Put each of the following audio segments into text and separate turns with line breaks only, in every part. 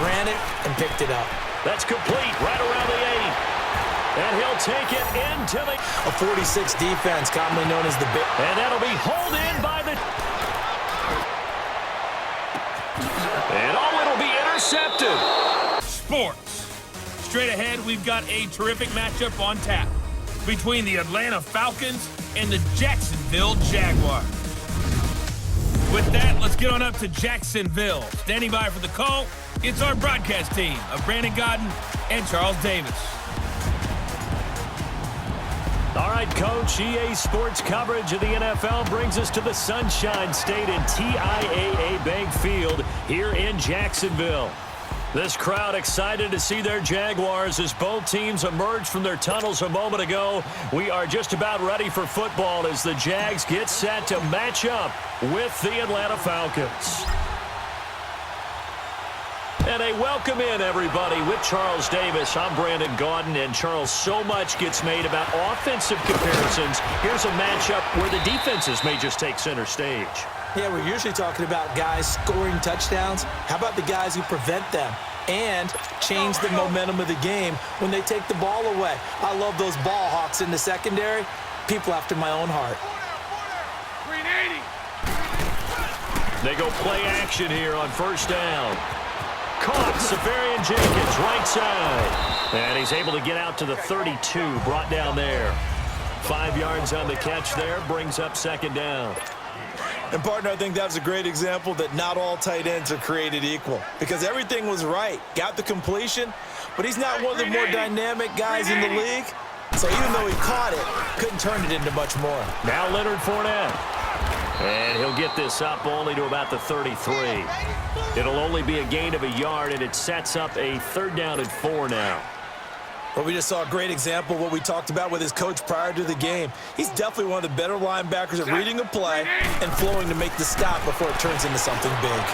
ran it and picked it up.
That's complete right around the 8. And he'll take it into the...
A 46 defense, commonly known as the big...
And that'll be hauled in by the... And it'll be intercepted.
Sports. Straight ahead, we've got a terrific matchup on tap between the Atlanta Falcons and the Jacksonville Jaguars. With that, let's get on up to Jacksonville. Standing by for the call, it's our broadcast team of Brandon Godden and Charles Davis.
All right, Coach, EA Sports coverage of the NFL brings us to the Sunshine State in TIAA Bank Field here in Jacksonville. This crowd excited to see their Jaguars as both teams emerged from their tunnels a moment ago. We are just about ready for football as the Jags get set to match up with the Atlanta Falcons. And a welcome in, everybody, with Charles Davis. I'm Brandon Gaudin, and Charles, so much gets made about offensive comparisons. Here's a matchup where the defenses may just take center stage.
Yeah, we're usually talking about guys scoring touchdowns. How about the guys who prevent them and change the momentum of the game when they take the ball away? I love those ball hawks in the secondary. People after my own heart.
They go play action here on first down. Caught, Severian Jenkins, right side. And he's able to get out to the 32, brought down there. 5 yards on the catch there, brings up second down.
And, partner, I think that was a great example that not all tight ends are created equal because everything was right. Got the completion, but he's not one of the more dynamic guys in the league. So even though he caught it, couldn't turn it into much more.
Now Leonard Fournette. And he'll get this up only to about the 33. It'll only be a gain of a yard, and it sets up a 3rd down and 4 now.
Well, we just saw a great example of what we talked about with his coach prior to the game. He's definitely one of the better linebackers at reading a play and flowing to make the stop before it turns into something big.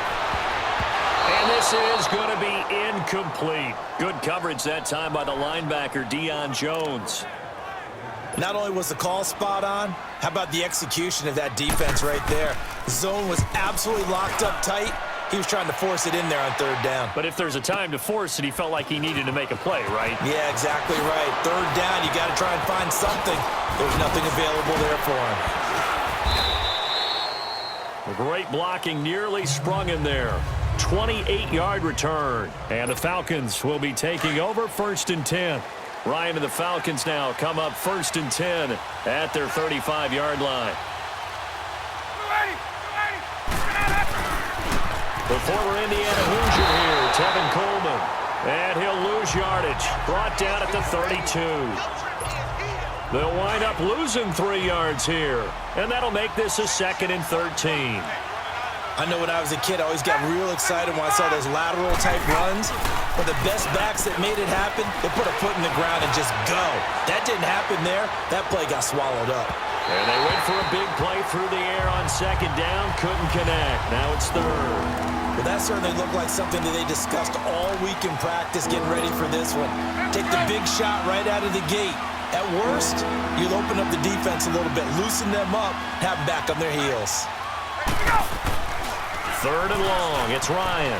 And this is going to be incomplete. Good coverage that time by the linebacker, Deion Jones.
Not only was the call spot on, how about the execution of that defense right there? The zone was absolutely locked up tight. He was trying to force it in there on 3rd down.
But if there's a time to force it, he felt like he needed to make a play, right?
Yeah, exactly right. 3rd down, you got to try and find something. There's nothing available there for him.
A great blocking nearly sprung him there. 28-yard return. And the Falcons will be taking over 1st and 10. Ryan and the Falcons now come up 1st and 10 at their 35-yard line. The former Indiana Hoosier here, Tevin Coleman. And he'll lose yardage. Brought down at the 32. They'll wind up losing 3 yards here. And that'll make this a 2nd and 13.
I know when I was a kid, I always got real excited when I saw those lateral-type runs. But the best backs that made it happen, they put a foot in the ground and just go. That didn't happen there. That play got swallowed up.
And they went for a big play through the air on 2nd down. Couldn't connect. Now it's 3rd.
Well, that certainly looked like something that they discussed all week in practice getting ready for this one. Take the big shot right out of the gate. At worst, you'll open up the defense a little bit, loosen them up, have them back on their heels.
3rd and long. It's Ryan.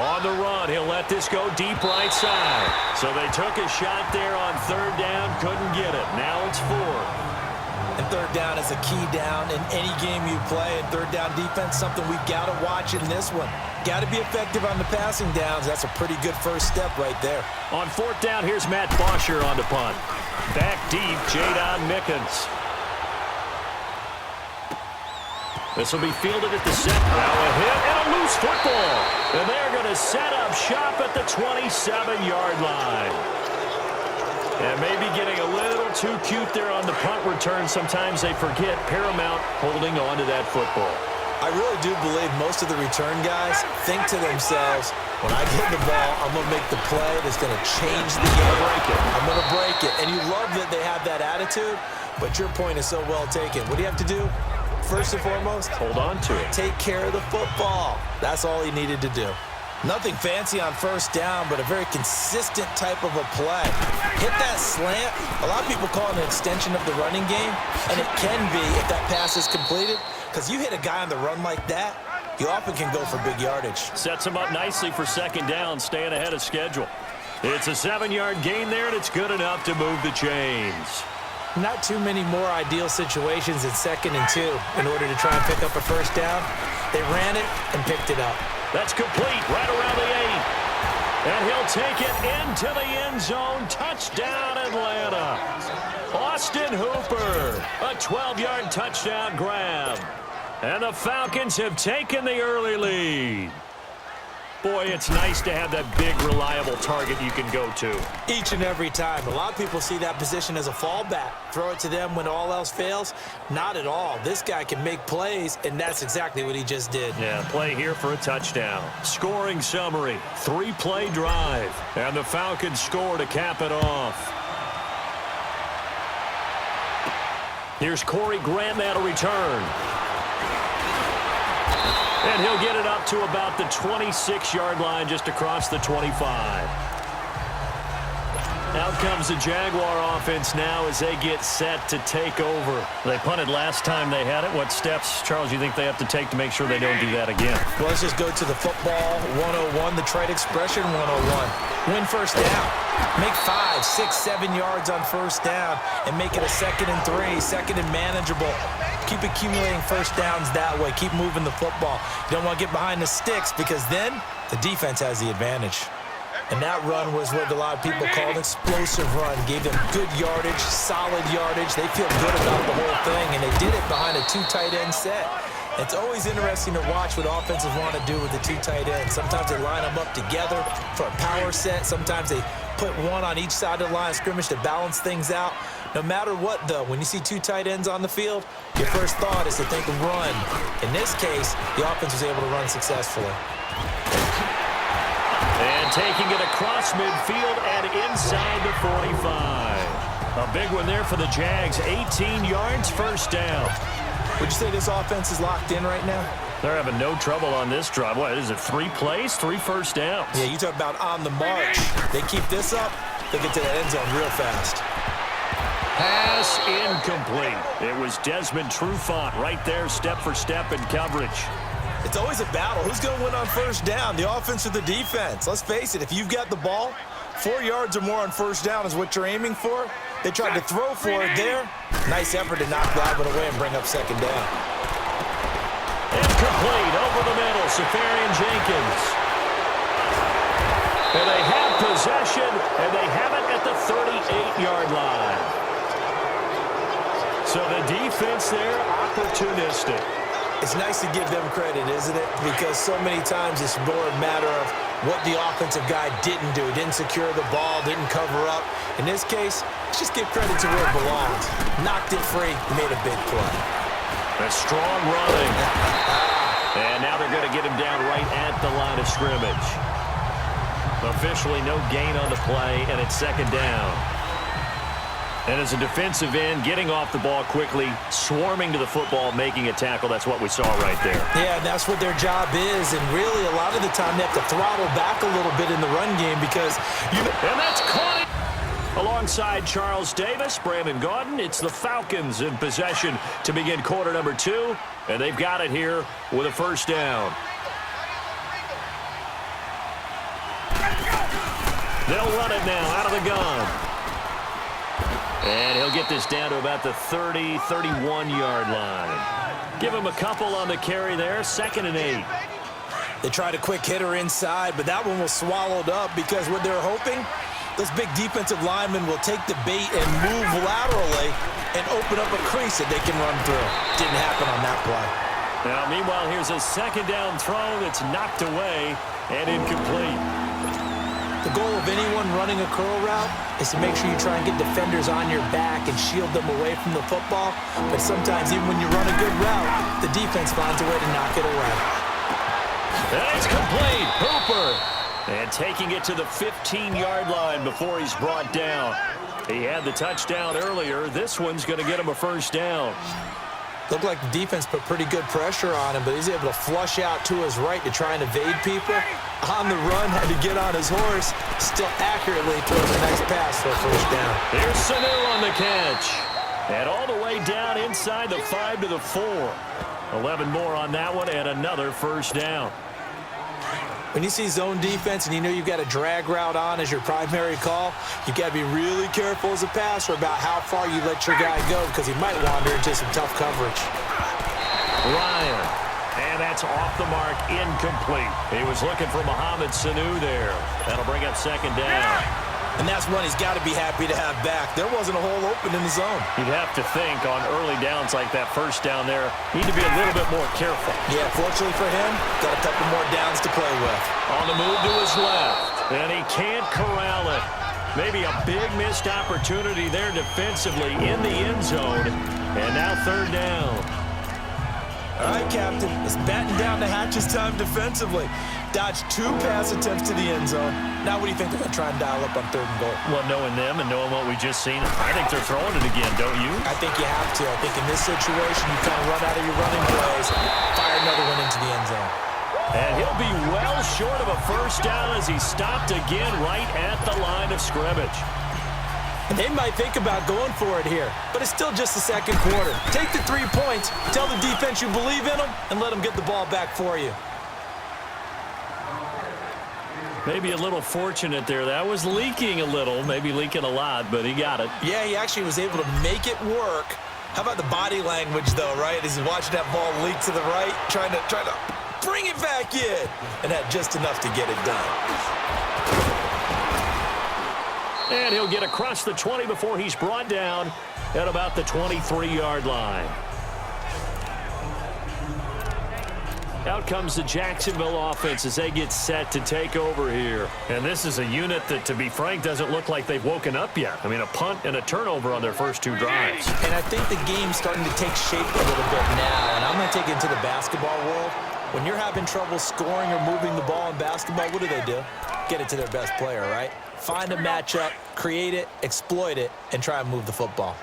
On the run, he'll let this go deep right side. So they took a shot there on 3rd down, couldn't get it. Now it's 4th.
And 3rd down is a key down in any game you play. And 3rd down defense, something we've got to watch in this one. Got to be effective on the passing downs. That's a pretty good first step right there.
On 4th down, here's Matt Bosher on the punt. Back deep, Jadon Mickens. This will be fielded at the center. Now a hit and a loose football. And they're going to set up shop at the 27-yard line. And maybe getting a little too cute there on the punt return. Sometimes they forget Paramount holding on to that football.
I really do believe most of the return guys think to themselves, when I get the ball, I'm going to make the play that's going to change the game. I'm going to break it. And you love that they have that attitude, but your point is so well taken. What do you have to do? First and foremost,
hold on to it.
Take care of the football. That's all he needed to do. Nothing fancy on first down, but a very consistent type of a play. Hit that slant. A lot of people call it an extension of the running game, and it can be if that pass is completed, because you hit a guy on the run like that, you often can go for big yardage.
Sets him up nicely for second down, staying ahead of schedule. It's a 7-yard gain there, and it's good enough to move the chains.
Not too many more ideal situations in 2nd and 2 in order to try and pick up a first down. They ran it and picked it up.
That's complete right around the 8. And he'll take it into the end zone. Touchdown, Atlanta. Austin Hooper, a 12-yard touchdown grab. And the Falcons have taken the early lead. Boy, it's nice to have that big, reliable target you can go to.
Each and every time. A lot of people see that position as a fallback. Throw it to them when all else fails. Not at all. This guy can make plays, and that's exactly what he just did.
Yeah, play here for a touchdown. Scoring summary, 3-play drive. And the Falcons score to cap it off. Here's Corey Graham at a return. And he'll get it up to about the 26-yard line, just across the 25. Out comes the Jaguar offense now as they get set to take over. They punted last time they had it. What steps, Charles, you think they have to take to make sure they don't do that again?
Well, let's just go to the football 101, the trade expression 101. Win first down. Make 5, 6, 7 yards on first down and make it a 2nd and 3, 2nd and manageable. Keep accumulating first downs that way. Keep moving the football. You don't want to get behind the sticks because then the defense has the advantage. And that run was what a lot of people call an explosive run. Gave them good yardage, solid yardage. They feel good about the whole thing, and they did it behind a 2 tight end set. It's always interesting to watch what offenses want to do with the 2 tight ends. Sometimes they line them up together for a power set. Sometimes they put one on each side of the line of scrimmage to balance things out. No matter what, though, when you see 2 tight ends on the field, your first thought is to think run. In this case, the offense was able to run successfully.
And taking it across midfield and inside the 45. A big one there for the Jags. 18 yards, first down.
Would you say this offense is locked in right now?
They're having no trouble on this drive. What is it, 3 plays, 3 first downs?
Yeah, you talk about on the march. They keep this up, they get to that end zone real fast.
Pass incomplete. It was Desmond Trufant right there, step for step in coverage.
It's always a battle. Who's going to win on first down, the offense or the defense? Let's face it, if you've got the ball, 4 yards or more on first down is what you're aiming for. They tried to throw for it there. Nice effort to knock that one away and bring up second down.
Incomplete over the middle, Safarian Jenkins. And they have possession, and they have it at the 38-yard line. So the defense there, opportunistic.
It's nice to give them credit, isn't it? Because so many times it's more a matter of what the offensive guy didn't do. Didn't secure the ball, didn't cover up. In this case, let's just give credit to where it belongs. Knocked it free, made a big play.
A strong running. And now they're going to get him down right at the line of scrimmage. Officially no gain on the play, and it's second down. And as a defensive end, getting off the ball quickly, swarming to the football, making a tackle, that's what we saw right there.
Yeah, and that's what their job is. And really, a lot of the time, they have to throttle back a little bit in the run game because
And that's caught. Alongside Charles Davis, Brandon Gaudin, it's the Falcons in possession to begin quarter number 2. And they've got it here with a first down. They'll run it now out of the gun. And he'll get this down to about the 30, 31-yard line. Give him a couple on the carry there, 2nd and 8.
They tried a quick hitter inside, but that one was swallowed up because what they're hoping, this big defensive lineman will take the bait and move laterally and open up a crease that they can run through. Didn't happen on that play.
Now, meanwhile, here's a second down throw that's knocked away and incomplete.
The goal of anyone running a curl route is to make sure you try and get defenders on your back and shield them away from the football. But sometimes even when you run a good route, the defense finds a way to knock it away.
And it's complete. Hooper. And taking it to the 15-yard line before he's brought down. He had the touchdown earlier. This one's going to get him a first down.
Looked like the defense put pretty good pressure on him, but he's able to flush out to his right to try and evade people. On the run, had to get on his horse. Still accurately throws a nice pass for a first down.
Here's Sanu on the catch. And all the way down inside the 5 to the 4. 11 more on that one and another first down.
When you see zone defense and you know you've got a drag route on as your primary call, you've got to be really careful as a passer about how far you let your guy go because he might wander into some tough coverage.
Ryan, and that's off the mark, incomplete. He was looking for Mohamed Sanu there. That'll bring up second down.
And that's one he's got to be happy to have back. There wasn't a hole open in the zone.
You'd have to think on early downs like that first down there, need to be a little bit more careful.
Yeah, fortunately for him, got a couple more downs to play with.
On the move to his left, and he can't corral it. Maybe a big missed opportunity there defensively in the end zone. And now third down.
All right, Captain, it's batten down the hatches time defensively. Dodged 2 pass attempts to the end zone. Now what do you think they're going to try and dial up on 3rd and goal?
Well, knowing them and knowing what we just seen, I think they're throwing it again, don't you?
I think you have to. I think in this situation, you kind of run out of your running plays, fire another one into the end zone.
And he'll be well short of a first down as he stopped again right at the line of scrimmage.
And they might think about going for it here, but it's still just the second quarter. Take the 3 points, tell the defense you believe in them, and let them get the ball back for you.
Maybe a little fortunate there. That was leaking a little, maybe leaking a lot, but he got it.
Yeah, he actually was able to make it work. How about the body language, though, right? As he's watching that ball leak to the right, trying to bring it back in, and had just enough to get it done.
And he'll get across the 20 before he's brought down at about the 23-yard line. Out comes the Jacksonville offense as they get set to take over here. And this is a unit that, to be frank, doesn't look like they've woken up yet. I mean, a punt and a turnover on their first 2 drives.
And I think the game's starting to take shape a little bit now. And I'm going to take it into the basketball world. When you're having trouble scoring or moving the ball in basketball, what do? Get it to their best player, right? Find a matchup, create it, exploit it, and try and move the football.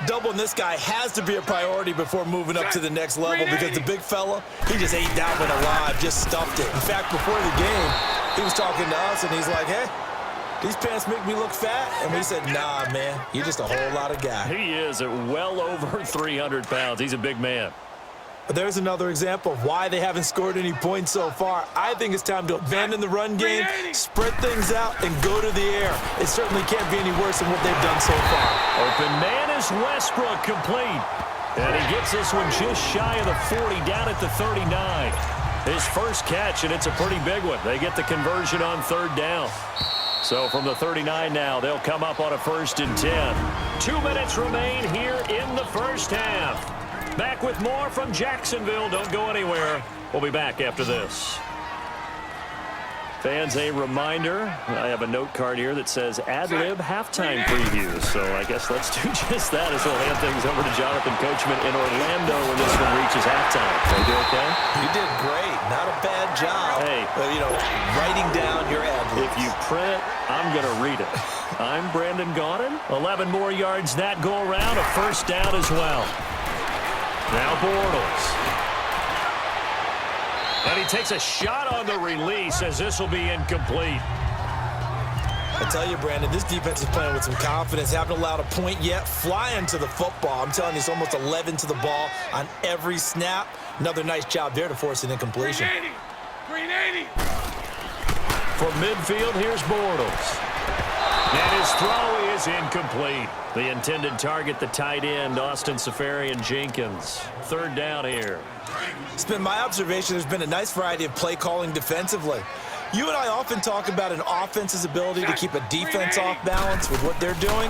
Doubling this guy has to be a priority before moving up to the next level because the big fella, he just ate that one alive, just stuffed it. In fact, before the game, he was talking to us, and he's like, hey, these pants make me look fat. And we said, nah, man, you're just a whole lot of guy.
He is at well over 300 pounds. He's a big man.
But there's another example of why they haven't scored any points so far. I think it's time to abandon the run game, spread things out, and go to the air. It certainly can't be any worse than what they've done so far.
Open man is Westbrook, complete. And he gets this one just shy of the 40, down at the 39. His first catch, and it's a pretty big one. They get the conversion on 3rd down. So from the 39 now, they'll come up on a 1st and 10. 2 minutes remain here in the first half. Back with more from Jacksonville. Don't go anywhere. We'll be back after this. Fans, a reminder, I have a note card here that says ad-lib halftime previews. So I guess let's do just that as we'll hand things over to Jonathan Coachman in Orlando when this one reaches halftime. Did I do okay?
You did great. Not a bad job.
Hey.
Writing down your ad-libs.
If you print it, I'm going to read it. I'm Brandon Gaudin. 11 more yards that go around. A first down as well. Now Bortles. And he takes a shot on the release as this will be incomplete.
I tell you, Brandon, this defense is playing with some confidence. Haven't allowed a point yet. Flying to the football. I'm telling you, it's almost 11 to the ball on every snap. Another nice job there to force an incompletion.
380.
For midfield, here's Bortles. And his throw is incomplete. The intended target, the tight end, Austin Seferian-Jenkins. 3rd down here.
It's been my observation there's been a nice variety of play calling defensively. You and I often talk about an offense's ability to keep a defense off balance with what they're doing.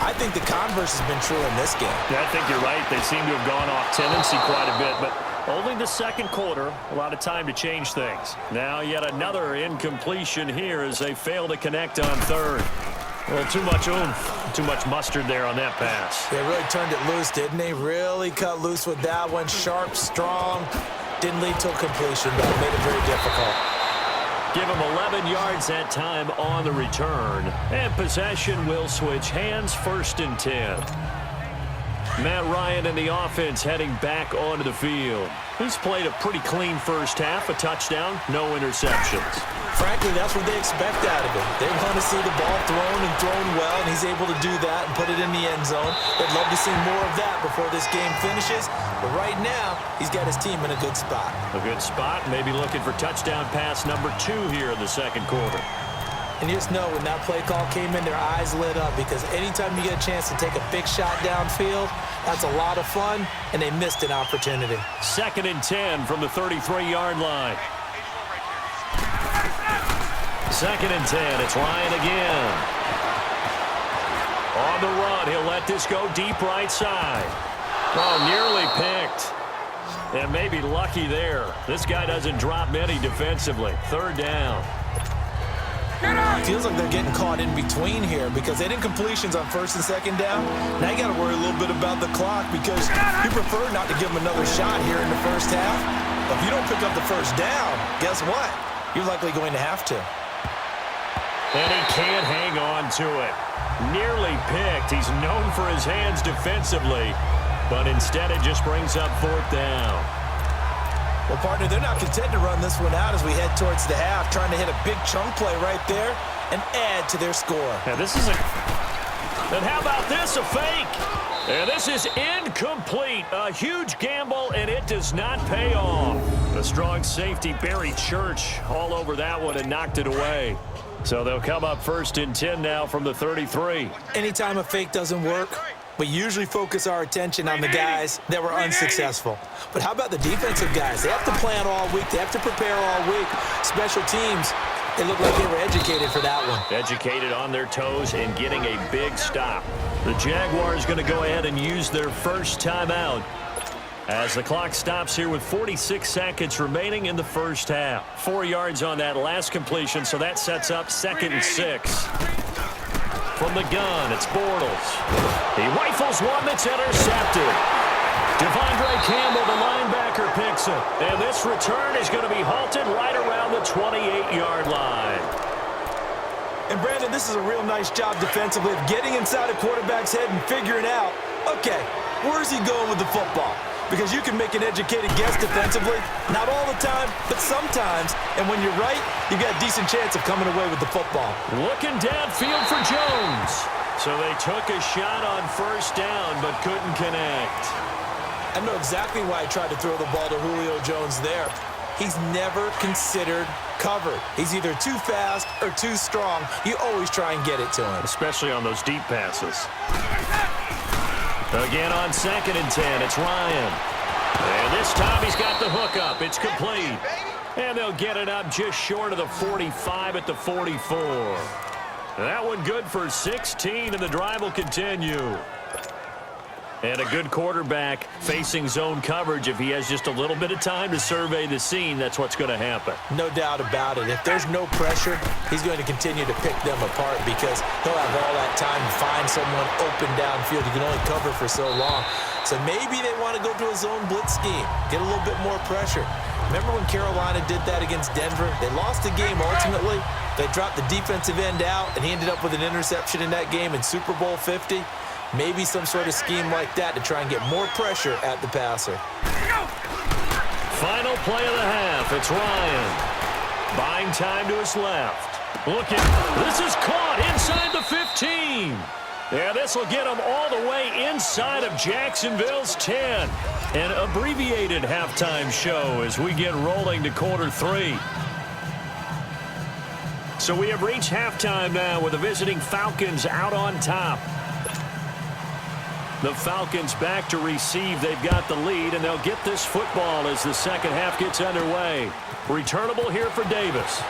I think the converse has been true in this game.
Yeah, I think you're right. They seem to have gone off tendency quite a bit, but only the second quarter, a lot of time to change things. Now yet another incompletion here as they fail to connect on 3rd. Well, too much oomph, too much mustard there on that pass.
They really turned it loose, didn't they? Really cut loose with that one. Sharp, strong. Didn't lead to a completion, but made it very difficult.
Give him 11 yards that time on the return. And possession will switch hands, 1st and 10. Matt Ryan and the offense heading back onto the field. He's played a pretty clean first half, a touchdown, no interceptions.
Frankly, that's what they expect out of him. They want to see the ball thrown and thrown well, and he's able to do that and put it in the end zone. They'd love to see more of that before this game finishes, but right now, he's got his team in a good spot.
A good spot, maybe looking for touchdown pass number 2 here in the second quarter.
And you just know when that play call came in, their eyes lit up because anytime you get a chance to take a big shot downfield, that's a lot of fun, and they missed an opportunity.
2nd and 10 from the 33-yard line. 2nd and 10. It's Ryan again. On the run, he'll let this go deep right side. Oh, nearly picked. And maybe lucky there. This guy doesn't drop many defensively. 3rd down.
Feels like they're getting caught in between here because they didn't completions on 1st and 2nd down. Now you got to worry a little bit about the clock because you prefer not to give them another shot here in the first half. But if you don't pick up the 1st down, guess what? You're likely going to have to.
And he can't hang on to it. Nearly picked. He's known for his hands defensively, but instead it just brings up 4th down.
Well, partner, they're not content to run this one out as we head towards the half, trying to hit a big chunk play right there and add to their score.
Now this is and how about this, a fake? And this is incomplete. A huge gamble, and it does not pay off. The strong safety, Barry Church, all over that one and knocked it away. So they'll come up 1st and 10 now from the 33.
Anytime a fake doesn't work, we usually focus our attention on the guys that were unsuccessful. But how about the defensive guys? They have to plan all week. They have to prepare all week. Special teams, it looked like they were educated for that one.
Educated on their toes and getting a big stop. The Jaguars going to go ahead and use their first timeout as the clock stops here with 46 seconds remaining in the first half. 4 yards on that last completion, so that sets up 2nd and 6. From the gun, it's Bortles. He rifles one that's intercepted. Devondre Campbell, the linebacker, picks it. And this return is going to be halted right around the 28-yard line.
And, Brandon, this is a real nice job defensively of getting inside a quarterback's head and figuring out, okay, where's he going with the football? Because you can make an educated guess defensively. Not all the time, but sometimes. And when you're right, you've got a decent chance of coming away with the football.
Looking downfield for Jones. So they took a shot on 1st down, but couldn't connect.
I know exactly why I tried to throw the ball to Julio Jones there. He's never considered covered. He's either too fast or too strong. You always try and get it to him.
Especially on those deep passes. Again on 2nd and 10, it's Ryan. And this time he's got the hook up. It's complete. And they'll get it up just short of the 45 at the 44. That one good for 16, and the drive will continue. And a good quarterback facing zone coverage. If he has just a little bit of time to survey the scene, that's what's going to happen.
No doubt about it. If there's no pressure, he's going to continue to pick them apart because he'll have all that time to find someone open downfield. You can only cover for so long. So maybe they want to go to a zone blitz scheme, get a little bit more pressure. Remember when Carolina did that against Denver? They lost the game ultimately. They dropped the defensive end out, and he ended up with an interception in that game in Super Bowl 50. Maybe some sort of scheme like that to try and get more pressure at the passer.
Final play of the half. It's Ryan. Buying time to his left. Looking. This is caught inside the 15. Yeah, this will get him all the way inside of Jacksonville's 10. An abbreviated halftime show as we get rolling to quarter 3. So we have reached halftime now with the visiting Falcons out on top. The Falcons back to receive. They've got the lead, and they'll get this football as the second half gets underway. Returnable here for Davis.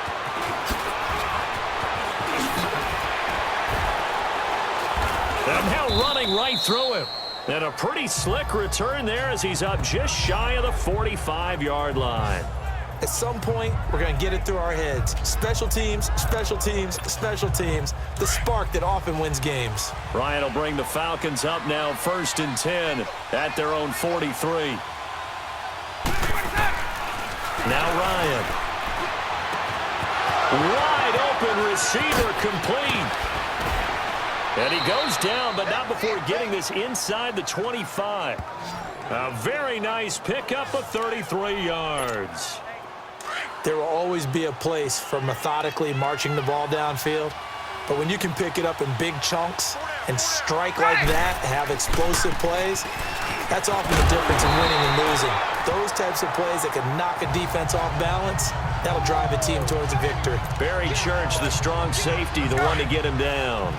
And now running right through him. And a pretty slick return there as he's up just shy of the 45-yard line.
At some point, we're going to get it through our heads. Special teams, special teams, special teams. The spark that often wins games.
Ryan will bring the Falcons up now 1st and 10 at their own 43. Now Ryan. Wide open receiver complete. And he goes down, but not before getting this inside the 25. A very nice pickup of 33 yards.
There will always be a place for methodically marching the ball downfield. But when you can pick it up in big chunks and strike like that, have explosive plays, that's often the difference in winning and losing. Those types of plays that can knock a defense off balance, that'll drive a team towards a victory.
Barry Church, the strong safety, the one to get him down.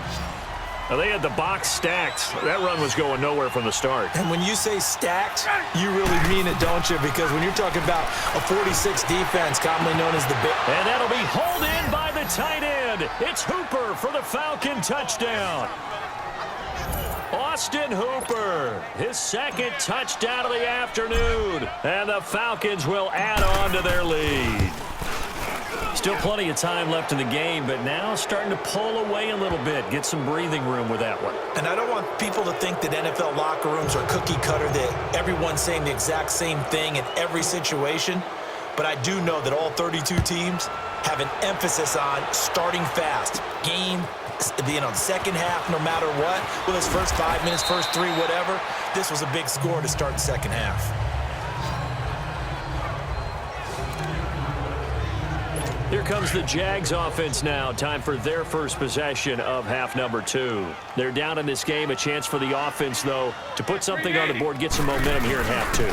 Now, they had the box stacked. That run was going nowhere from the start.
And when you say stacked, you really mean it, don't you? Because when you're talking about a 46 defense, commonly known as the Big.
And that'll be hauled in by the tight end. It's Hooper for the Falcon touchdown. Austin Hooper, his second touchdown of the afternoon. And the Falcons will add on to their lead. Still plenty of time left in the game, but now starting to pull away a little bit, get some breathing room with that one.
And I don't want people to think that NFL locker rooms are cookie cutter, that everyone's saying the exact same thing in every situation. But I do know that all 32 teams have an emphasis on starting fast. Game, second half, no matter what. Well, it's first 5 minutes, first 3, whatever. This was a big score to start the second half.
Here comes the Jags offense now. Time for their first possession of half number 2. They're down in this game. A chance for the offense, though, to put something on the board, get some momentum here in half 2.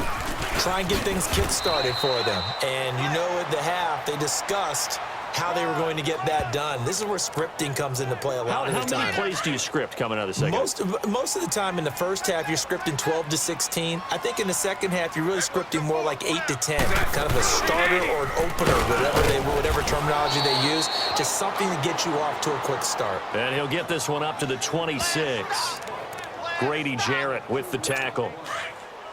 Try and get things kick-started for them. And you know at the half, they discussed how they were going to get that done. This is where scripting comes into play a lot of the time.
How many plays do you script coming out of the second?
Most of the time in the first half, you're scripting 12 to 16. I think in the second half, you're really scripting more like 8 to 10. Kind of a starter or an opener, whatever terminology they use. Just something to get you off to a quick start.
And he'll get this one up to the 26. Grady Jarrett with the tackle.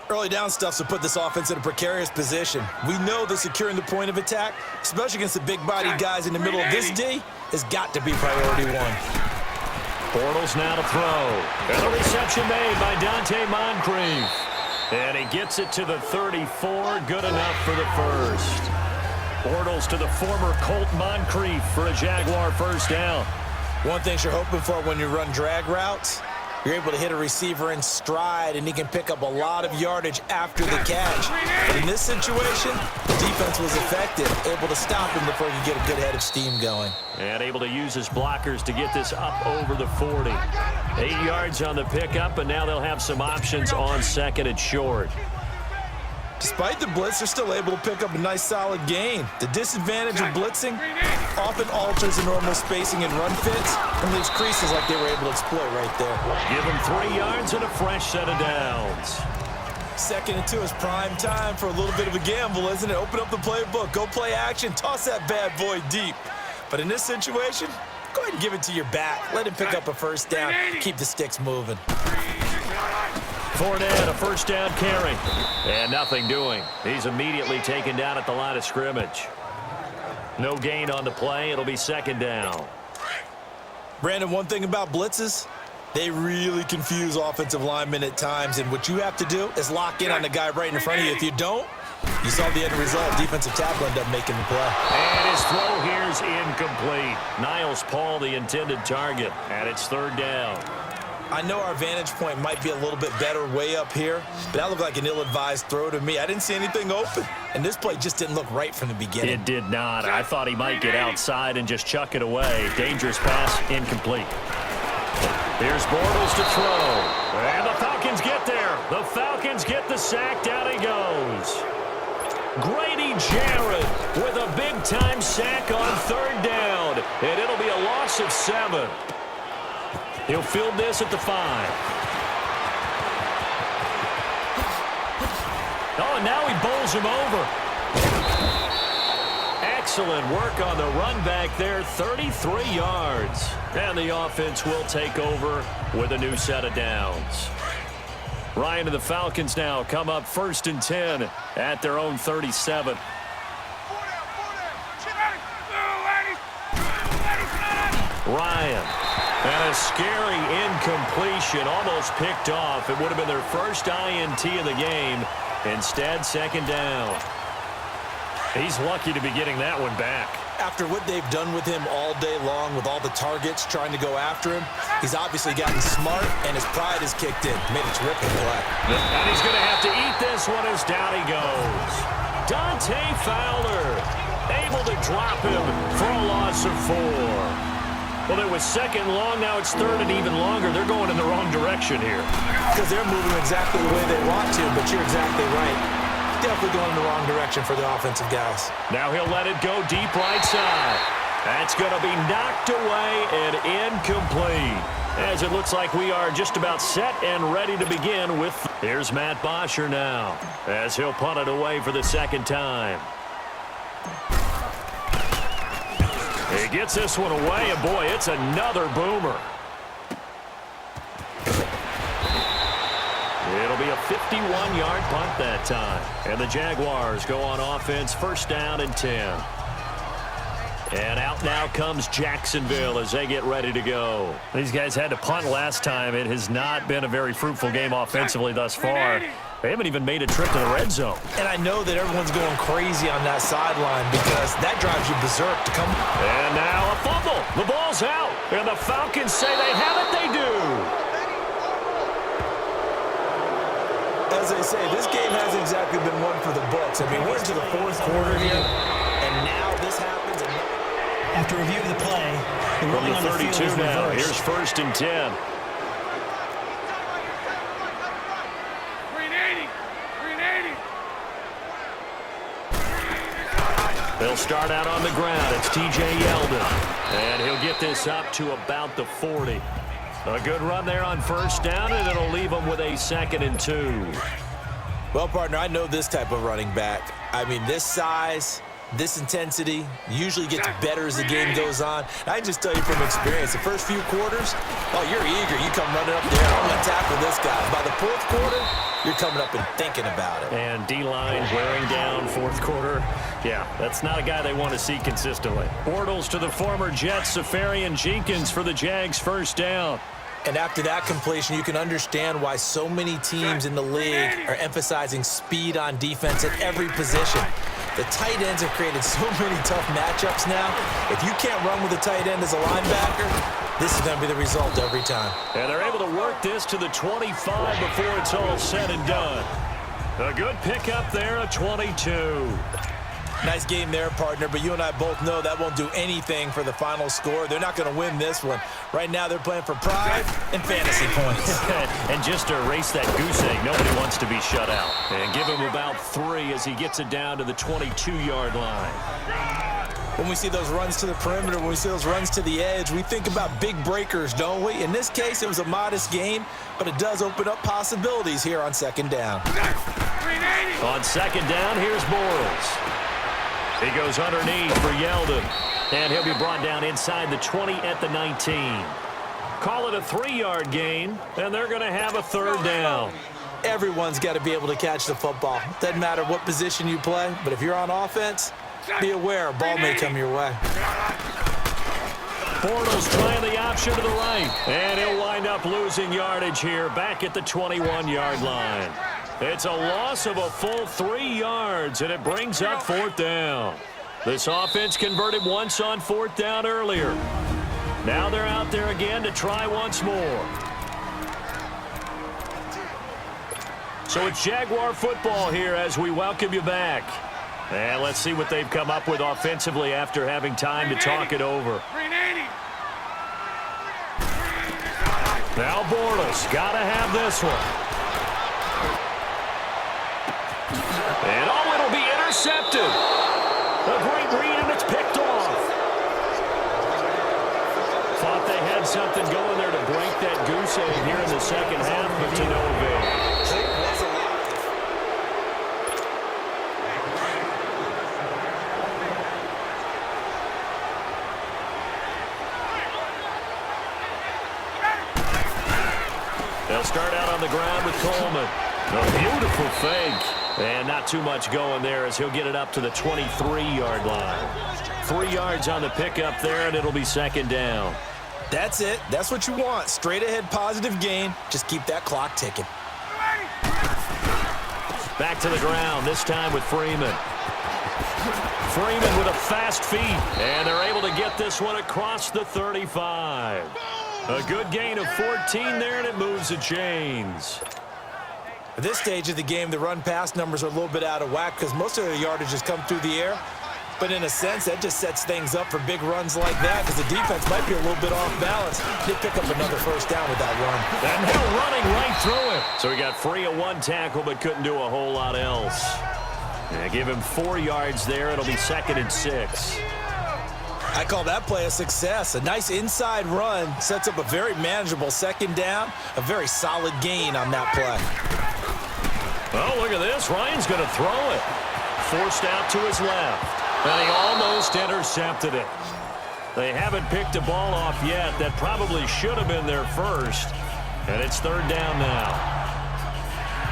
Early down stuff to put this offense in a precarious position. We know that securing the point of attack, especially against the big-bodied guys in the middle of this D, has got to be priority 1.
Bortles now to throw. And the reception made by Dante Moncrief. And he gets it to the 34. Good enough for the first. Bortles to the former Colt Moncrief for a Jaguar first down.
One thing you're hoping for when you run drag routes, you're able to hit a receiver in stride, and he can pick up a lot of yardage after the catch. But in this situation, the defense was effective, able to stop him before he could get a good head of steam going.
And able to use his blockers to get this up over the 40. 8 yards on the pickup, and now they'll have some options on second and short.
Despite the blitz, they're still able to pick up a nice, solid gain. The disadvantage of blitzing often alters the normal spacing and run fits and leaves creases like they were able to exploit right there.
Give him 3 yards and a fresh set of downs.
Second and 2 is prime time for a little bit of a gamble, isn't it? Open up the playbook, go play action, toss that bad boy deep. But in this situation, go ahead and give it to your back. Let him pick up a first down, keep the sticks moving.
Fournette, a first down carry. And nothing doing. He's immediately taken down at the line of scrimmage. No gain on the play. It'll be second down.
Brandon, one thing about blitzes, they really confuse offensive linemen at times. And what you have to do is lock in on the guy right in front of you. If you don't, you saw the end result. Defensive tackle ended up making the play.
And his throw here is incomplete. Niles Paul, the intended target, and it's third down.
I know our vantage point might be a little bit better way up here, but that looked like an ill-advised throw to me. I didn't see anything open, and this play just didn't look right from the beginning.
It did not. I thought he might get outside and just chuck it away. Dangerous pass, incomplete. Here's Bortles to throw. And the Falcons get there. The Falcons get the sack. Down he goes. Grady Jarrett with a big-time sack on third down, and it'll be a loss of 7. He'll field this at the 5. Oh, and now he bowls him over. Excellent work on the run back there, 33 yards. And the offense will take over with a new set of downs. Ryan and the Falcons now come up first and 10 at their own 37. Ryan. And a scary incompletion, almost picked off. It would have been their first INT of the game. Instead, second down. He's lucky to be getting that one back.
After what they've done with him all day long, with all the targets trying to go after him, he's obviously gotten smart, and his pride has kicked in. Made a terrific play.
And he's going to have to eat this one as down he goes. Dante Fowler able to drop him for a loss of 4. Well, it was second long. Now it's third and even longer. They're going in the wrong direction here.
Because they're moving exactly the way they want to, but you're exactly right. Definitely going in the wrong direction for the offensive guys.
Now he'll let it go deep right side. That's going to be knocked away and incomplete. As it looks like we are just about set and ready to begin with. Here's Matt Bosher now as he'll punt it away for the second time. He gets this one away, and boy, it's another boomer. It'll be a 51-yard punt that time. And the Jaguars go on offense, first down and 10. And out now comes Jacksonville as they get ready to go. These guys had to punt last time. It has not been a very fruitful game offensively thus far. They haven't even made a trip to the red zone.
And I know that everyone's going crazy on that sideline because that drives you berserk to come.
And now a fumble. The ball's out. And the Falcons say they have it. They do.
As I say, this game hasn't exactly been one for the books. I mean, we're into the fourth quarter here, and now this happens.
After review of the play, the
from
ruling
the
on the
32
field is
now.
reversed.
Here's first and 10.
380.
They'll start out on the ground. It's T.J. Yeldon, and he'll get this up to about the 40. A good run there on first down, and it'll leave them with a 2nd and 2.
Well, partner, I know this type of running back. I mean, this size, this intensity usually gets better as the game goes on. I can just tell you from experience, the first few quarters, oh, you're eager. You come running up there, I'm going to tackle this guy. By the fourth quarter, you're coming up and thinking about it.
And D-line wearing down fourth quarter. Yeah, that's not a guy they want to see consistently. Bortles to the former Jets, Safarian Jenkins for the Jags first down.
And after that completion, you can understand why so many teams in the league are emphasizing speed on defense at every position. The tight ends have created so many tough matchups now. If you can't run with a tight end as a linebacker, this is going to be the result every time.
And they're able to work this to the 25 before it's all said and done. A good pickup there, a 22.
Nice game there, partner, but you and I both know that won't do anything for the final score. They're not going to win this one. Right now, they're playing for pride and fantasy points.
And just to erase that goose egg, nobody wants to be shut out. And give him about 3 as he gets it down to the 22-yard line.
When we see those runs to the perimeter, when we see those runs to the edge, we think about big breakers, don't we? In this case, it was a modest game, but it does open up possibilities here on second down.
On second down, here's Bortles. He goes underneath for Yeldon, and he'll be brought down inside the 20 at the 19. Call it a 3-yard gain, and they're going to have a third down.
Everyone's got to be able to catch the football. Doesn't matter what position you play, but if you're on offense, be aware a ball may come your way.
Bortles trying the option to the right, and he'll wind up losing yardage here back at the 21-yard line. It's a loss of a full 3 yards, and it brings up fourth down. This offense converted once on fourth down earlier. Now they're out there again to try once more. So it's Jaguar football here as we welcome you back. And let's see what they've come up with offensively after having time to talk it over. Now Bortles got to have this one. And oh, it'll be intercepted. A great read, and it's picked off. Thought they had something going there to break that goose egg here in the second half, but to no avail. They'll start out on the ground with Coleman. A beautiful fake. And not too much going there as he'll get it up to the 23-yard line. 3 yards on the pickup there, and it'll be second down.
That's it. That's what you want. Straight ahead, positive gain. Just keep that clock ticking.
Back to the ground, this time with Freeman. Freeman with a fast feet. And they're able to get this one across the 35. A good gain of 14 there, and it moves the chains.
At this stage of the game, the run-pass numbers are a little bit out of whack because most of the yardage has come through the air. But in a sense, that just sets things up for big runs like that because the defense might be a little bit off balance. They pick up another first down with that run.
And now running right through it. So he got free of one tackle but couldn't do a whole lot else. And give him 4 yards there. It'll be 2nd and 6.
I call that play a success. A nice inside run sets up a very manageable 2nd down. A very solid gain on that play.
Oh, look at this. Ryan's going to throw it. Forced out to his left. And he almost intercepted it. They haven't picked a ball off yet. That probably should have been their first. And it's 3rd down now.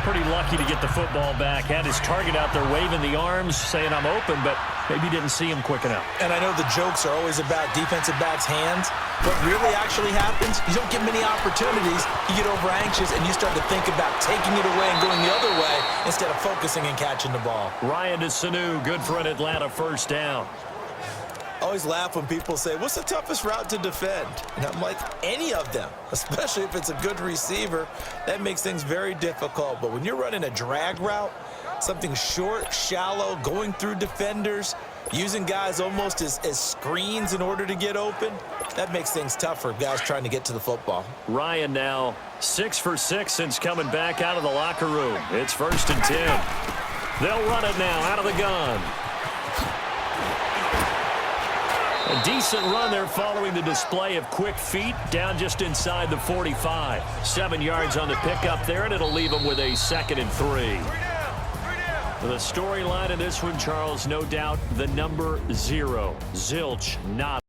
Pretty lucky to get the football back. Had his target out there waving the arms, saying I'm open, but maybe didn't see him quick enough.
And I know the jokes are always about defensive backs' hands. What really actually happens, you don't get many opportunities. You get over anxious, and you start to think about taking it away and going the other way instead of focusing and catching the ball.
Ryan to Sanu, good for an Atlanta first down.
I always laugh when people say, what's the toughest route to defend? And I'm like, any of them, especially if it's a good receiver. That makes things very difficult. But when you're running a drag route, something short, shallow, going through defenders, using guys almost as screens in order to get open, that makes things tough for guys trying to get to the football.
Ryan now 6 for 6 since coming back out of the locker room. It's 1st and 10. They'll run it now out of the gun. A decent run there following the display of quick feet down just inside the 45. 7 yards on the pickup there, and it'll leave them with a 2nd and 3. The storyline of this one, Charles, no doubt the number 0, zilch, not.